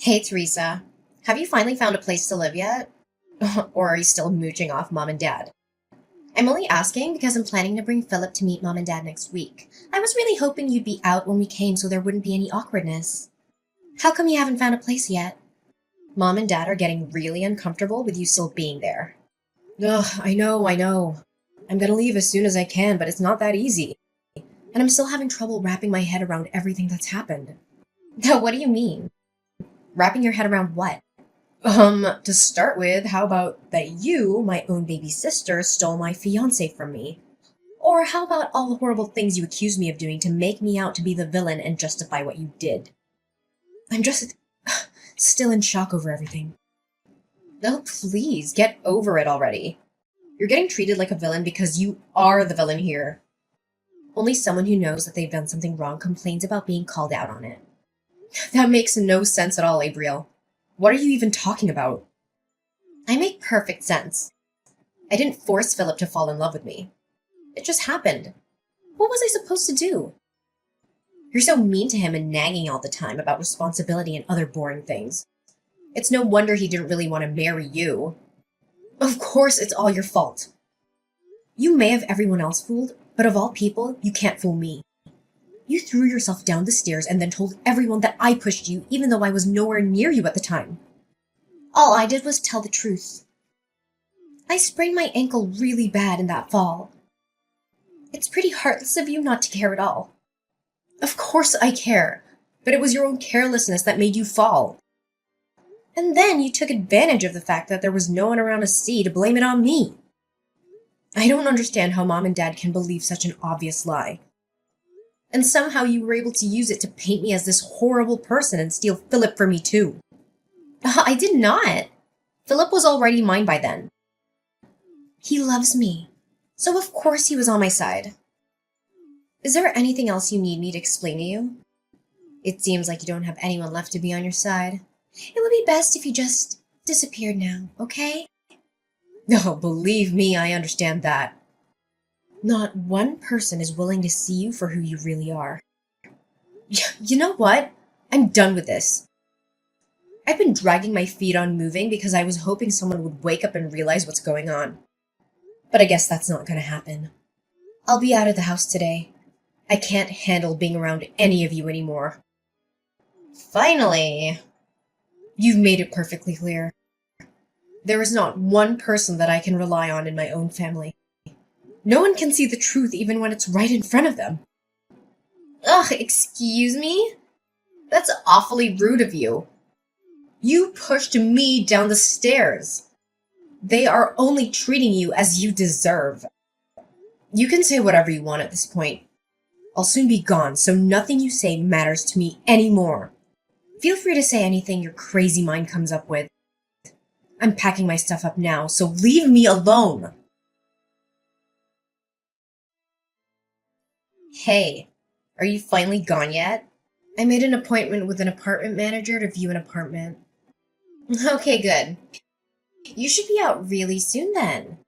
Hey, Teresa. Have you finally found a place to live yet? Or are you still mooching off mom and dad? I'm only asking because I'm planning to bring Philip to meet mom and dad next week. I was really hoping you'd be out when we came so there wouldn't be any awkwardness. How come you haven't found a place yet? Mom and dad are getting really uncomfortable with you still being there. Ugh, I know. I'm gonna leave as soon as I can, but it's not that easy. And I'm still having trouble wrapping my head around everything that's happened. Now, what do you mean? Wrapping your head around what? To start with, how about that you, my own baby sister, stole my fiance from me? Or how about all the horrible things you accused me of doing to make me out to be the villain and justify what you did? I'm just still in shock over everything. Oh, please, get over it already. You're getting treated like a villain because you are the villain here. Only someone who knows that they've done something wrong complains about being called out on it. That makes no sense at all, Abriel. What are you even talking about? I make perfect sense. I didn't force Philip to fall in love with me. It just happened. What was I supposed to do? You're so mean to him and nagging all the time about responsibility and other boring things. It's no wonder he didn't really want to marry you. Of course it's all your fault. You may have everyone else fooled, but of all people, you can't fool me. You threw yourself down the stairs and then told everyone that I pushed you, even though I was nowhere near you at the time. All I did was tell the truth. I sprained my ankle really bad in that fall. It's pretty heartless of you not to care at all. Of course I care, but it was your own carelessness that made you fall. And then you took advantage of the fact that there was no one around to see to blame it on me. I don't understand how Mom and Dad can believe such an obvious lie. And somehow you were able to use it to paint me as this horrible person and steal Philip from me too. I did not. Philip was already mine by then. He loves me, so of course he was on my side. Is there anything else you need me to explain to you? It seems like you don't have anyone left to be on your side. It would be best if you just disappeared now, okay? Oh, believe me, I understand that. Not one person is willing to see you for who you really are. You know what? I'm done with this. I've been dragging my feet on moving because I was hoping someone would wake up and realize what's going on. But I guess that's not going to happen. I'll be out of the house today. I can't handle being around any of you anymore. Finally! You've made it perfectly clear. There is not one person that I can rely on in my own family. No one can see the truth even when it's right in front of them. Ugh, excuse me? That's awfully rude of you. You pushed me down the stairs. They are only treating you as you deserve. You can say whatever you want at this point. I'll soon be gone, so nothing you say matters to me anymore. Feel free to say anything your crazy mind comes up with. I'm packing my stuff up now, so leave me alone. Hey, are you finally gone yet? I made an appointment with an apartment manager to view an apartment. Okay, good. You should be out really soon then.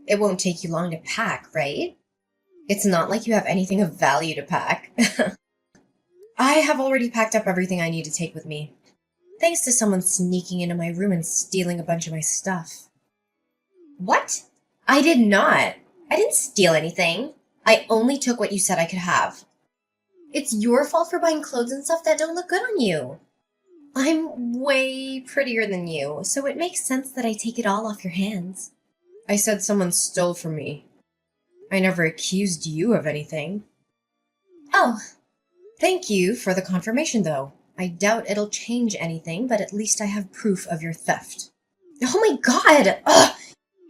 It won't take you long to pack, right? It's not like you have anything of value to pack. I have already packed up everything I need to take with me. Thanks to someone sneaking into my room and stealing a bunch of my stuff. What? I did not. I didn't steal anything. I only took what you said I could have. It's your fault for buying clothes and stuff that don't look good on you. I'm way prettier than you, so it makes sense that I take it all off your hands. I said someone stole from me. I never accused you of anything. Oh, thank you for the confirmation, though. I doubt it'll change anything, but at least I have proof of your theft. Oh my god! Ugh!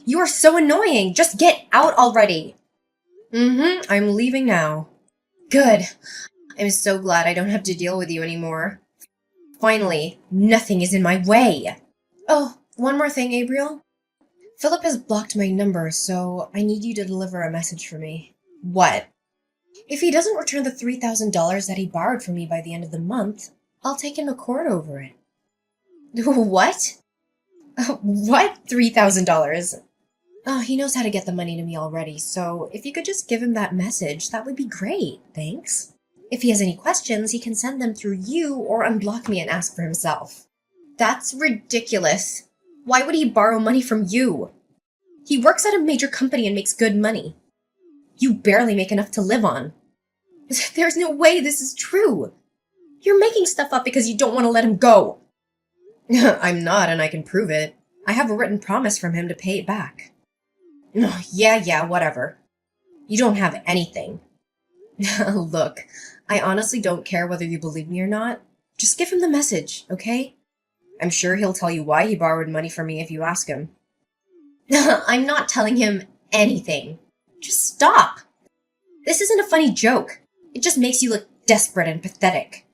You are so annoying! Just get out already! I'm leaving now. Good. I'm so glad I don't have to deal with you anymore. Finally, nothing is in my way. Oh, one more thing, Abriel. Philip has blocked my number, so I need you to deliver a message for me. What? If he doesn't return the $3,000 that he borrowed from me by the end of the month, I'll take him to court over it. What? What $3,000? Oh, he knows how to get the money to me already, so if you could just give him that message, that would be great, thanks. If he has any questions, he can send them through you or unblock me and ask for himself. That's ridiculous. Why would he borrow money from you? He works at a major company and makes good money. You barely make enough to live on. There's no way this is true. You're making stuff up because you don't want to let him go. I'm not, and I can prove it. I have a written promise from him to pay it back. Yeah, whatever. You don't have anything. Look, I honestly don't care whether you believe me or not. Just give him the message, okay? I'm sure he'll tell you why he borrowed money from me if you ask him. I'm not telling him anything. Just stop. This isn't a funny joke. It just makes you look desperate and pathetic.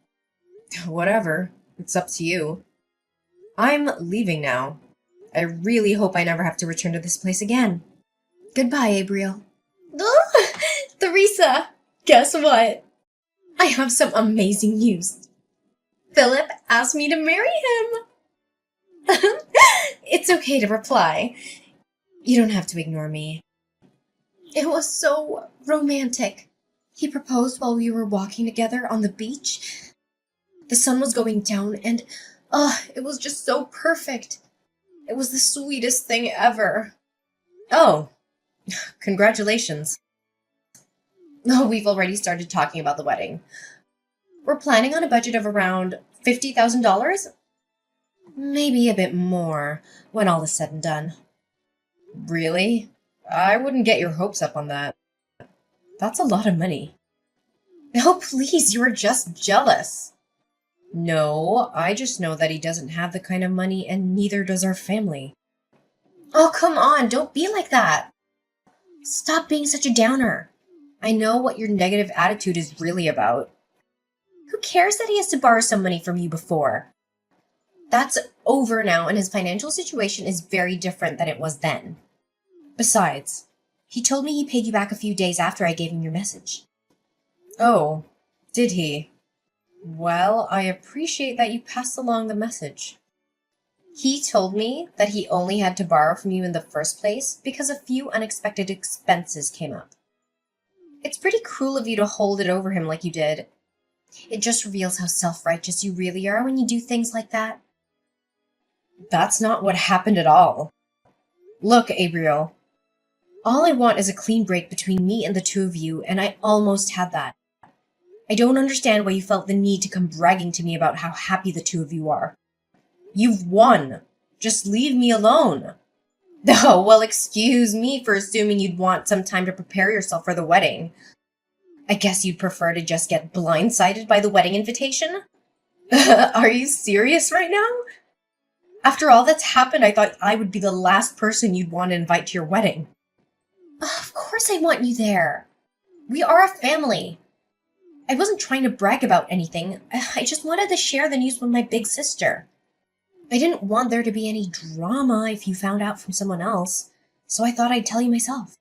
Whatever. It's up to you. I'm leaving now. I really hope I never have to return to this place again. Goodbye, Abriel. Theresa, guess what? I have some amazing news. Philip asked me to marry him. It's okay to reply. You don't have to ignore me. It was so romantic. He proposed while we were walking together on the beach. The sun was going down and, it was just so perfect. It was the sweetest thing ever. Oh, congratulations. Oh, we've already started talking about the wedding. We're planning on a budget of around $50,000? Maybe a bit more when all is said and done. Really? I wouldn't get your hopes up on that. That's a lot of money. Oh, please, you're just jealous. No, I just know that he doesn't have the kind of money, and neither does our family. Oh, come on, don't be like that. Stop being such a downer. I know what your negative attitude is really about. Who cares that he has to borrow some money from you before? That's over now, and his financial situation is very different than it was then. Besides, he told me he paid you back a few days after I gave him your message. Oh, did he? Well, I appreciate that you passed along the message. He told me that he only had to borrow from you in the first place because a few unexpected expenses came up. It's pretty cruel of you to hold it over him like you did. It just reveals how self-righteous you really are when you do things like that. That's not what happened at all. Look, Abriel, all I want is a clean break between me and the two of you, and I almost had that. I don't understand why you felt the need to come bragging to me about how happy the two of you are. You've won. Just leave me alone. Oh, well, excuse me for assuming you'd want some time to prepare yourself for the wedding. I guess you'd prefer to just get blindsided by the wedding invitation? Are you serious right now? After all that's happened, I thought I would be the last person you'd want to invite to your wedding. Of course I want you there. We are a family. I wasn't trying to brag about anything. I just wanted to share the news with my big sister. I didn't want there to be any drama if you found out from someone else, so I thought I'd tell you myself.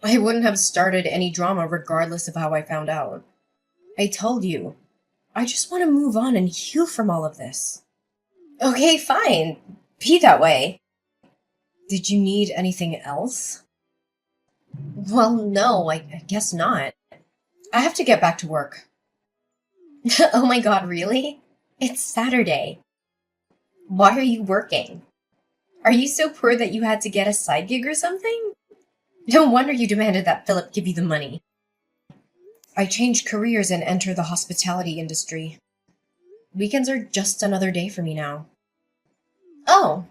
I wouldn't have started any drama regardless of how I found out. I told you, I just want to move on and heal from all of this. Okay, fine. Be that way. Did you need anything else? Well, no, I guess not. I have to get back to work. Oh my god, really? It's Saturday. Why are you working? Are you so poor that you had to get a side gig or something? No wonder you demanded that Philip give you the money. I changed careers and entered the hospitality industry. Weekends are just another day for me now. Oh,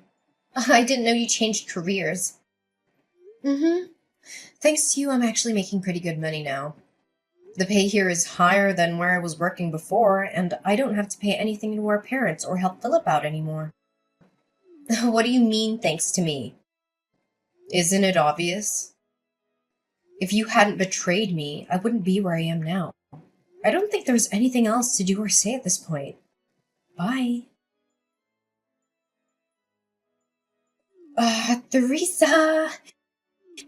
I didn't know you changed careers. Thanks to you, I'm actually making pretty good money now. The pay here is higher than where I was working before, and I don't have to pay anything to our parents or help Philip out anymore. What do you mean, thanks to me? Isn't it obvious? If you hadn't betrayed me, I wouldn't be where I am now. I don't think there's anything else to do or say at this point. Bye. Theresa!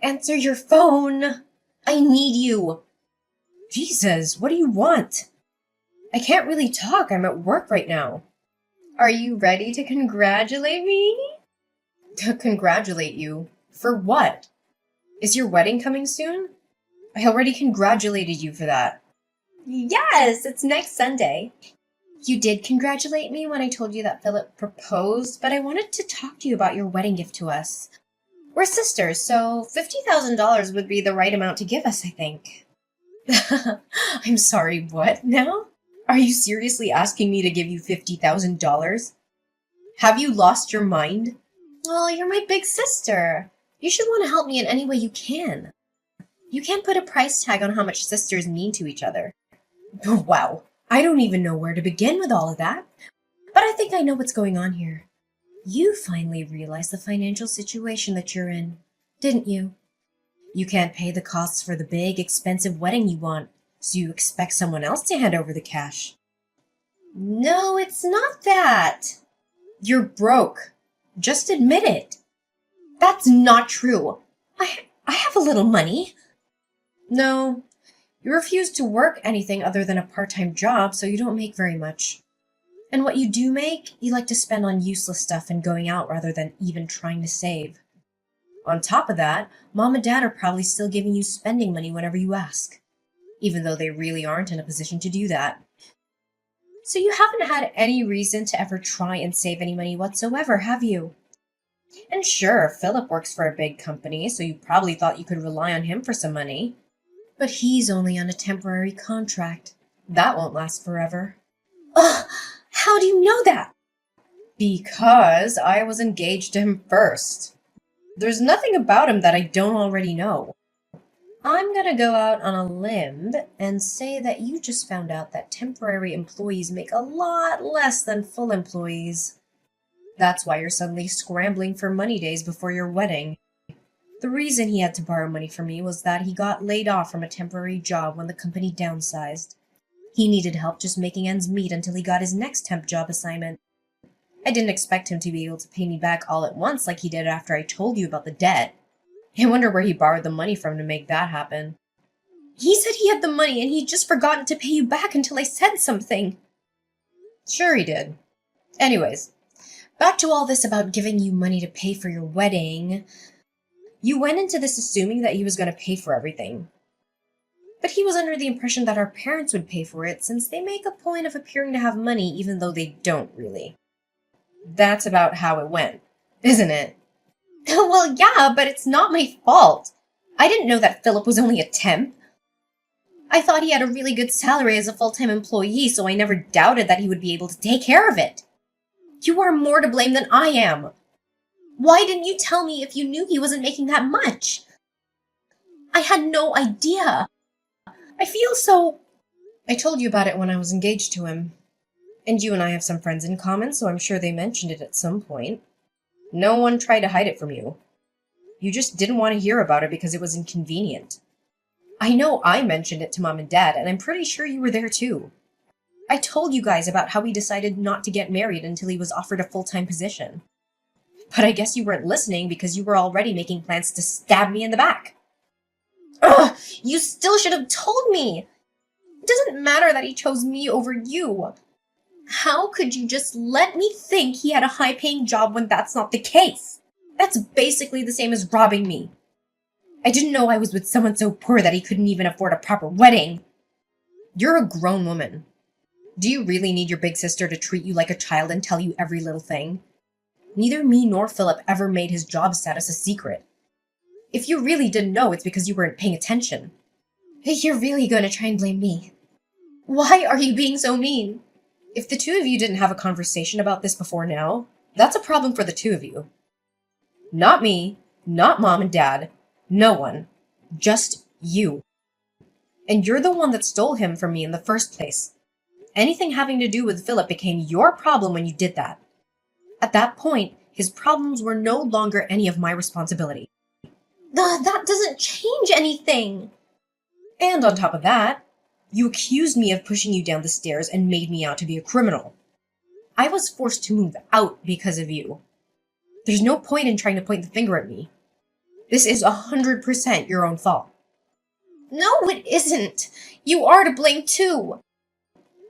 Answer your phone! I need you! Jesus, what do you want? I can't really talk, I'm at work right now. Are you ready to congratulate me? To congratulate you? For what? Is your wedding coming soon? I already congratulated you for that. Yes, it's next Sunday. You did congratulate me when I told you that Philip proposed, but I wanted to talk to you about your wedding gift to us. We're sisters, so $50,000 would be the right amount to give us, I think. I'm sorry, what now? Are you seriously asking me to give you $50,000? Have you lost your mind? Well, you're my big sister. You should want to help me in any way you can. You can't put a price tag on how much sisters mean to each other. Wow, I don't even know where to begin with all of that. But I think I know what's going on here. You finally realized the financial situation that you're in, didn't you? You can't pay the costs for the big, expensive wedding you want, so you expect someone else to hand over the cash. No, it's not that. You're broke. Just admit it. That's not true. I have a little money. No, you refuse to work anything other than a part-time job, so you don't make very much. And what you do make, you like to spend on useless stuff and going out rather than even trying to save. On top of that, Mom and Dad are probably still giving you spending money whenever you ask, even though they really aren't in a position to do that. So you haven't had any reason to ever try and save any money whatsoever, have you? And sure, Philip works for a big company, so you probably thought you could rely on him for some money. But he's only on a temporary contract. That won't last forever. Ugh! How do you know that? Because I was engaged to him first. There's nothing about him that I don't already know. I'm gonna go out on a limb and say that you just found out that temporary employees make a lot less than full employees. That's why you're suddenly scrambling for money days before your wedding. The reason he had to borrow money from me was that he got laid off from a temporary job when the company downsized. He needed help just making ends meet until he got his next temp job assignment. I didn't expect him to be able to pay me back all at once like he did after I told you about the debt. I wonder where he borrowed the money from to make that happen. He said he had the money and he'd just forgotten to pay you back until I said something. Sure he did. Anyways, back to all this about giving you money to pay for your wedding. You went into this assuming that he was going to pay for everything. But he was under the impression that our parents would pay for it since they make a point of appearing to have money even though they don't really. That's about how it went, isn't it? Well, yeah, but it's not my fault. I didn't know that Philip was only a temp. I thought he had a really good salary as a full-time employee, so I never doubted that he would be able to take care of it. You are more to blame than I am. Why didn't you tell me if you knew he wasn't making that much? I had no idea. I feel so... I told you about it when I was engaged to him. And you and I have some friends in common, so I'm sure they mentioned it at some point. No one tried to hide it from you. You just didn't want to hear about it because it was inconvenient. I know I mentioned it to Mom and Dad, and I'm pretty sure you were there too. I told you guys about how he decided not to get married until he was offered a full-time position. But I guess you weren't listening because you were already making plans to stab me in the back. Ugh! You still should have told me! It doesn't matter that he chose me over you. How could you just let me think he had a high-paying job when that's not the case? That's basically the same as robbing me. I didn't know I was with someone so poor that he couldn't even afford a proper wedding. You're a grown woman. Do you really need your big sister to treat you like a child and tell you every little thing? Neither me nor Philip ever made his job status a secret. If you really didn't know, it's because you weren't paying attention. You're really going to try and blame me. Why are you being so mean? If the two of you didn't have a conversation about this before now, that's a problem for the two of you. Not me, not Mom and Dad, no one. Just you. And you're the one that stole him from me in the first place. Anything having to do with Philip became your problem when you did that. At that point, his problems were no longer any of my responsibility. That doesn't change anything. And on top of that, you accused me of pushing you down the stairs and made me out to be a criminal. I was forced to move out because of you. There's no point in trying to point the finger at me. This is 100% your own fault. No, it isn't. You are to blame too.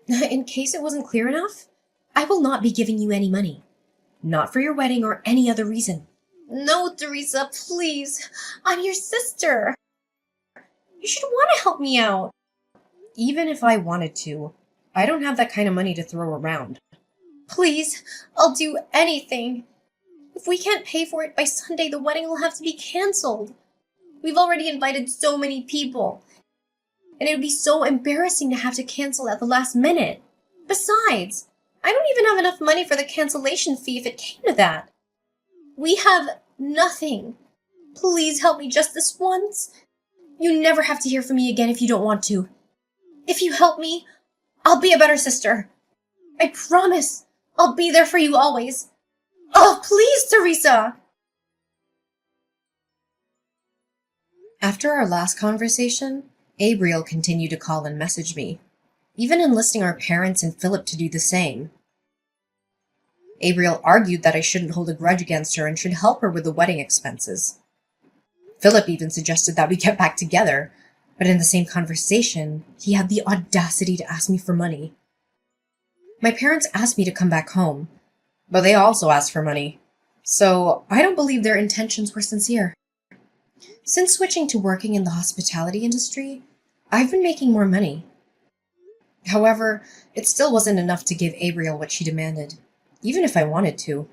In case it wasn't clear enough, I will not be giving you any money. Not for your wedding or any other reason. No, Teresa, please. I'm your sister. You should want to help me out. Even if I wanted to, I don't have that kind of money to throw around. Please, I'll do anything. If we can't pay for it by Sunday, the wedding will have to be canceled. We've already invited so many people, and it would be so embarrassing to have to cancel at the last minute. Besides, I don't even have enough money for the cancellation fee if it came to that. We have nothing. Please help me just this once. You never have to hear from me again if you don't want to. If you help me, I'll be a better sister. I promise I'll be there for you always. Oh, please, Teresa! After our last conversation, Abriel continued to call and message me, even enlisting our parents and Philip to do the same. Abriel argued that I shouldn't hold a grudge against her and should help her with the wedding expenses. Philip even suggested that we get back together, but in the same conversation, he had the audacity to ask me for money. My parents asked me to come back home, but they also asked for money, so I don't believe their intentions were sincere. Since switching to working in the hospitality industry, I've been making more money. However, it still wasn't enough to give Abriel what she demanded, even if I wanted to.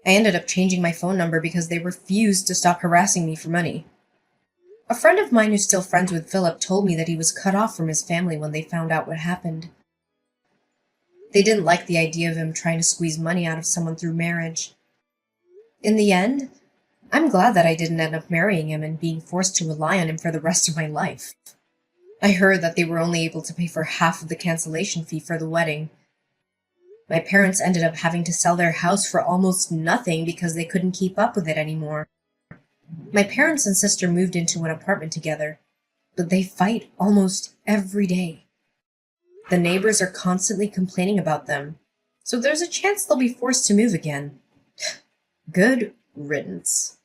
I ended up changing my phone number because they refused to stop harassing me for money. A friend of mine who's still friends with Philip told me that he was cut off from his family when they found out what happened. They didn't like the idea of him trying to squeeze money out of someone through marriage. In the end, I'm glad that I didn't end up marrying him and being forced to rely on him for the rest of my life. I heard that they were only able to pay for half of the cancellation fee for the wedding. My parents ended up having to sell their house for almost nothing because they couldn't keep up with it anymore. My parents and sister moved into an apartment together, but they fight almost every day. The neighbors are constantly complaining about them, so there's a chance they'll be forced to move again. Good riddance.